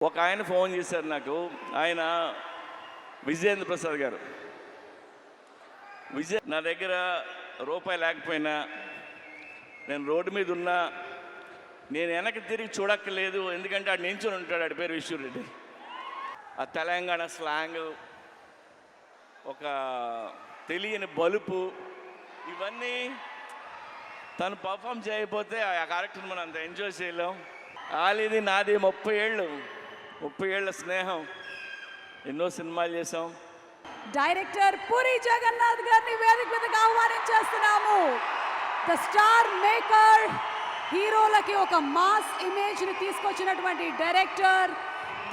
ఒక ఆయన ఫోన్ చేశారు నాకు. ఆయన విజయేంద్ర ప్రసాద్ గారు. నా దగ్గర రూపాయి లేకపోయినా, నేను రోడ్డు మీద ఉన్నా, నేను వెనక్కి తిరిగి చూడక్కర్లేదు. ఎందుకంటే ఆడు నించుని ఉంటాడు. ఆడి పేరు విశ్వరెడ్డి. ఆ తెలంగాణ స్లాంగ్, ఒక తెలియని బలుపు, ఇవన్నీ తను పర్ఫామ్ చేయకపోతే ఆ క్యారెక్టర్ని మనం అంత ఎంజాయ్ చేయలేం. ఆలిది నాది 30 ఏళ్ళ స్నేహం. ఎన్నో సినిమాలు చేసాం. డైరెక్టర్ పూరి జగన్నాథ్ గారిని వేదిక మీదకి ఆహ్వానించేస్తున్నాము. ద స్టార్ మేకర్, హీరోలకి ఒక మాస్ ఇమేజ్ ని తీసుకొచ్చినటువంటి director,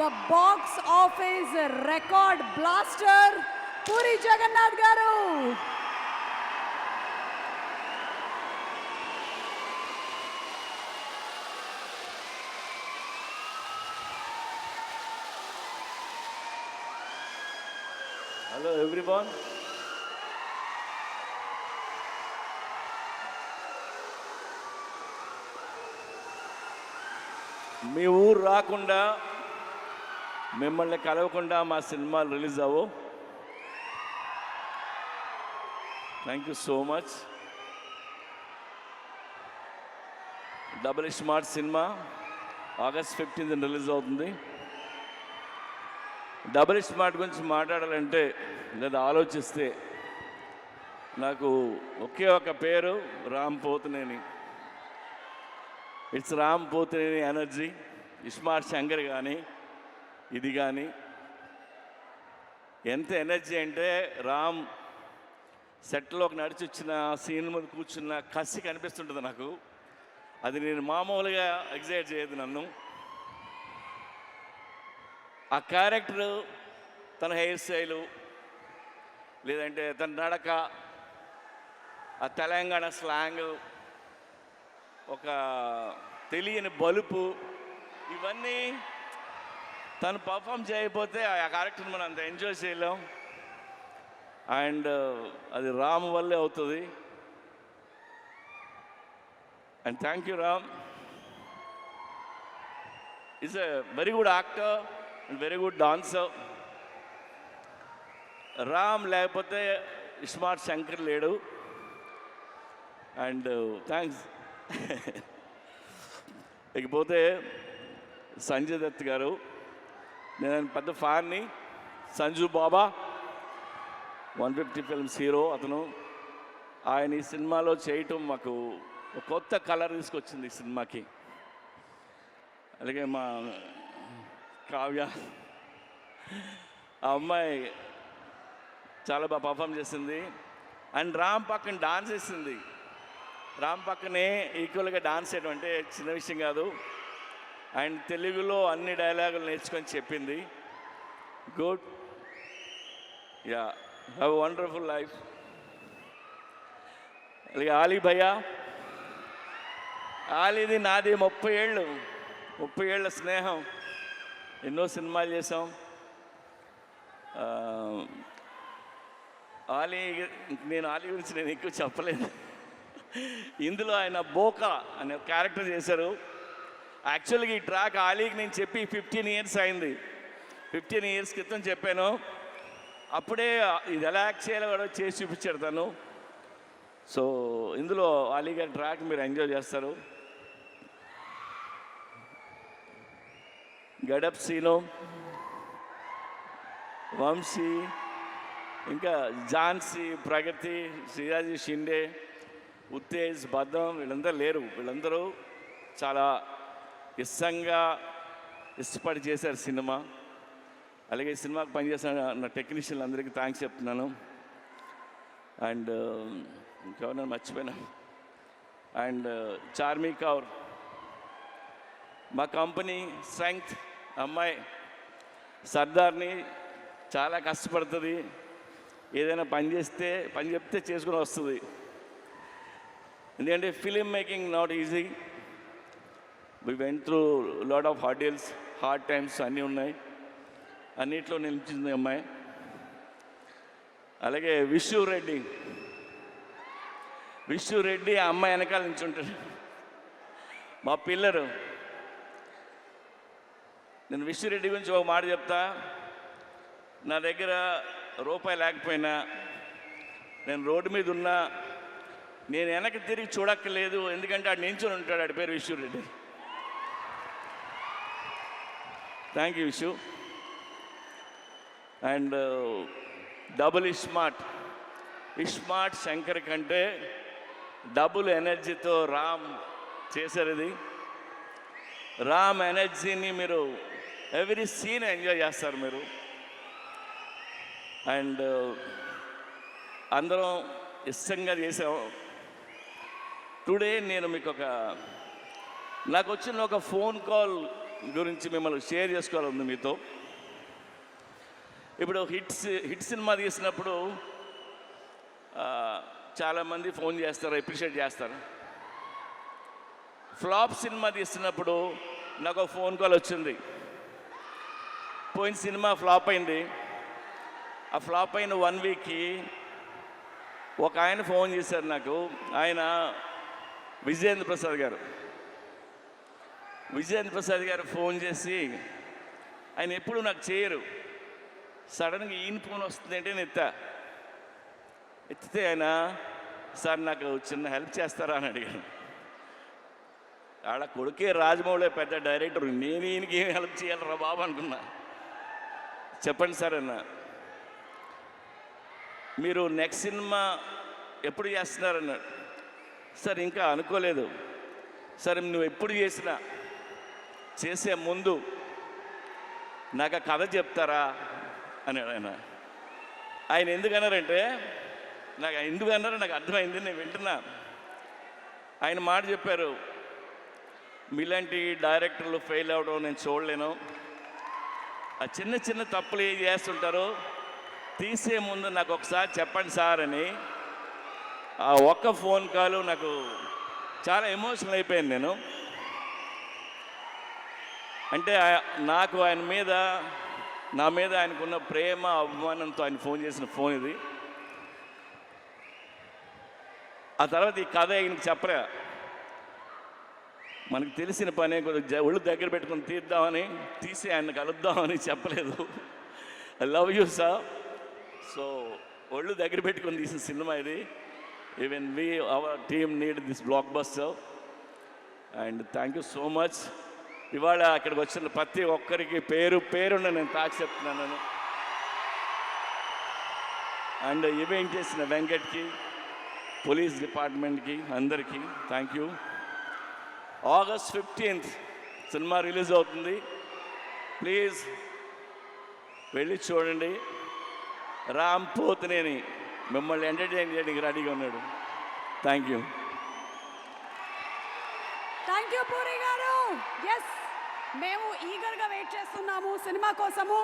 the box office record blaster Puri Jagannadh గారు. Hello everyone. మీ ఊరు రాకుండా, మిమ్మల్ని కలవకుండా మా సినిమాలు రిలీజ్ అవ్వు. Thank you so much. Double smart cinema August 15th release అవుతుంది. డబుల్ స్మార్ట్ గురించి మాట్లాడాలంటే లేదా ఆలోచిస్తే నాకు ఒకే ఒక పేరు, Ram Pothineni. It's Ram Pothineni energy. Smart Shankar కానీ ఇది కానీ ఎంత ఎనర్జీ అంటే, రామ్ సెట్లోకి నడిచి వచ్చిన సీన్ మీద కూర్చున్న కసి కనిపిస్తుంటుంది నాకు. అది నేను మామూలుగా ఎగ్జైట్ చేయదు నన్ను. ఆ క్యారెక్టరు, తన హెయిర్ స్టైలు, లేదంటే తన నడక, ఆ తెలంగాణ స్లాంగ్, ఒక తెలియని బలుపు, ఇవన్నీ తను పర్ఫామ్ చేయకపోతే ఆ క్యారెక్టర్ని మనం అంత ఎంజాయ్ చేయలేం. అండ్ అది రామ్ వల్లే అవుతుంది. And thank you Ram. Is a very good actor and very good dancer. Ram లేకపోతే స్మార్ట్ శంకర్ లేడు. And thanks. ఇకపోతే సంజయ్ దత్ గారు, నేను పెద్ద ఫ్యాన్ని. సంజు బాబా 150 ఫిల్మ్స్ హీరో అతను. ఆయన ఈ సినిమాలో చేయటం మాకు ఒక కొత్త కలర్ తీసుకొచ్చింది ఈ సినిమాకి. అలాగే మా కావ్య, ఆ అమ్మాయి చాలా బాగా పర్ఫామ్ చేసింది. అండ్ రామ్ పక్కన డాన్స్ చేసింది. రామ్ పక్కనే ఈక్వల్గా డాన్స్ చేయడం అంటే చిన్న విషయం కాదు. అండ్ తెలుగులో అన్ని డైలాగులు నేర్చుకొని చెప్పింది. Good. Yeah, have a wonderful life. అలాగే ఆలీ భయ్యా, ఆలీది నాది 30 ఏళ్ళ స్నేహం. ఎన్నో సినిమాలు చేసాం. నేను ఆలీ గురించి నేను ఎక్కువ చెప్పలేదు. ఇందులో ఆయన బోకా అనే క్యారెక్టర్ చేశారు. యాక్చువల్గా ఈ ట్రాక్ ఆలీకి నేను చెప్పి 15 ఇయర్స్ అయింది. 15 ఇయర్స్ క్రితం చెప్పాను. అప్పుడే ఇది ఎలా యాక్ట్ చేయాలో కూడా చేసి చూపించాడు తను. సో ఇందులో ఆలీ గారి ట్రాక్ మీరు ఎంజాయ్ చేస్తారు. గడప్ సీను, వంశీ, ఇంకా ఝాన్సీ, ప్రగతి, శ్రీరాజీ షిండే, ఉత్తేజ్, భద్రం, వీళ్ళందరూ లేరు. వీళ్ళందరూ చాలా ఇష్టపడి చేశారు సినిమా. అలాగే ఈ సినిమాకి పనిచేసిన నా టెక్నీషియన్లు అందరికీ థ్యాంక్స్ చెప్తున్నాను. అండ్ ఇంకెవరైనా మర్చిపోయినా. అండ్ చార్మీ కౌర్, మా కంపెనీ స్ట్రెంగ్త్ అమ్మాయి, సర్దార్ని, చాలా కష్టపడుతుంది. ఏదైనా పని చెప్తే చేసుకుని వస్తుంది. ఎందుకంటే film making not easy. We went through lot of hard times అన్నీ ఉన్నాయి. అన్నిట్లో నిలిచింది అమ్మాయి. అలాగే విశ్వరెడ్డి ఆ అమ్మాయి వెనకాల నుంచి ఉంటాడు. మా పిల్లరు నేను విశ్వరెడ్డి గురించి ఒక మాట చెప్తా. నా దగ్గర రూపాయి లేకపోయినా, నేను రోడ్డు మీద ఉన్నా, నేను వెనక్కి తిరిగి చూడక్కర్లేదు, ఎందుకంటే ఆడు నించుని ఉంటాడు. ఆడి పేరు Vishwareddy. Thank you Vishu. And double ismart Shankar కంటే డబుల్ ఎనర్జీతో రామ్ చేశారు. ఇది రామ్ ఎనర్జీని మీరు ఎవ్రీ సీన్ ఎంజాయ్ చేస్తారు మీరు. అండ్ అందరం ఇష్టంగా చేసాం. టుడే నేను మీకు నాకు వచ్చిన ఒక ఫోన్ కాల్ గురించి మిమ్మల్ని షేర్ చేసుకోవాలంది మీతో. ఇప్పుడు హిట్ సినిమా తీసినప్పుడు చాలామంది ఫోన్ చేస్తారు, అప్రిషియేట్ చేస్తారు. ఫ్లాప్ సినిమా తీస్తున్నప్పుడు నాకు ఒక ఫోన్ కాల్ వచ్చింది. పోయిన సినిమా ఫ్లాప్ అయింది. ఆ ఫ్లాప్ అయిన 1 వీక్కి ఒక ఆయన ఫోన్ చేశారు నాకు. ఆయన విజయేంద్ర ప్రసాద్ గారు ఫోన్ చేసి, ఆయన ఎప్పుడు నాకు చేయరు, సడన్గా ఈయన ఫోన్ వస్తుందంటే నేను ఎత్తితే ఆయన, సార్ నాకు చిన్న హెల్ప్ చేస్తారా అని అడిగాను. ఆడ కొడుకే రాజమౌళి పెద్ద డైరెక్టర్, నేను ఈయనకి ఏం హెల్ప్ చేయాలరా బాబు అనుకున్నా. చెప్పండి సార్ అన్న, మీరు నెక్స్ట్ సినిమా ఎప్పుడు చేస్తున్నారన్నాడు. సార్ ఇంకా అనుకోలేదు. సరే నువ్వు ఎప్పుడు చేసే ముందు నాకు ఆ కథ చెప్తారా అన్నాడు ఆయన. ఆయన ఎందుకన్నారంటే, ఎందుకన్నారో నాకు అర్థమైంది, నేను వింటున్నా. ఆయన మాట చెప్పారు, మీలాంటి డైరెక్టర్లు ఫెయిల్ అవ్వడం నేను చూడలేను. ఆ చిన్న చిన్న తప్పులు ఏం చేస్తుంటారో తీసే ముందు నాకు ఒకసారి చెప్పండి సార్ అని. ఆ ఒక్క ఫోన్ కాల్ నాకు చాలా ఎమోషనల్ అయిపోయాను నేను. అంటే నాకు నా మీద ఆయనకున్న ప్రేమ అభిమానంతో ఆయన ఫోన్ చేసిన ఫోన్ ఇది. ఆ తర్వాత ఈ కథ ఆయనకి చెప్పరా, మనకు తెలిసిన పని కొద్దిగా ఒళ్ళు దగ్గర పెట్టుకుని తీసి ఆయన కలుద్దామని చెప్పలేదు. I love you sir. So ఒళ్ళు దగ్గర పెట్టుకుని తీసిన సినిమా ఇది. Even our team need this block buster. And thank you so much. ఇవాళ అక్కడికి వచ్చిన ప్రతి ఒక్కరికి పేరున్న నేను తాకి చెప్తున్నాను. అండ్ ఈవెంట్ చేసిన వెంకట్కి, పోలీస్ డిపార్ట్మెంట్కి, అందరికీ thank you. August 15th cinema release అవుతుంది. ప్లీజ్ వెళ్ళి చూడండి. రామ్ పోతినేని మిమ్మల్ని ఎంటర్టైన్ చేయడానికి రెడీగా ఉన్నాడు. Thank you. Thank you puri గారు. ఎస్, మేము ఈగర్గా వెయిట్ చేస్తున్నాము సినిమా కోసము.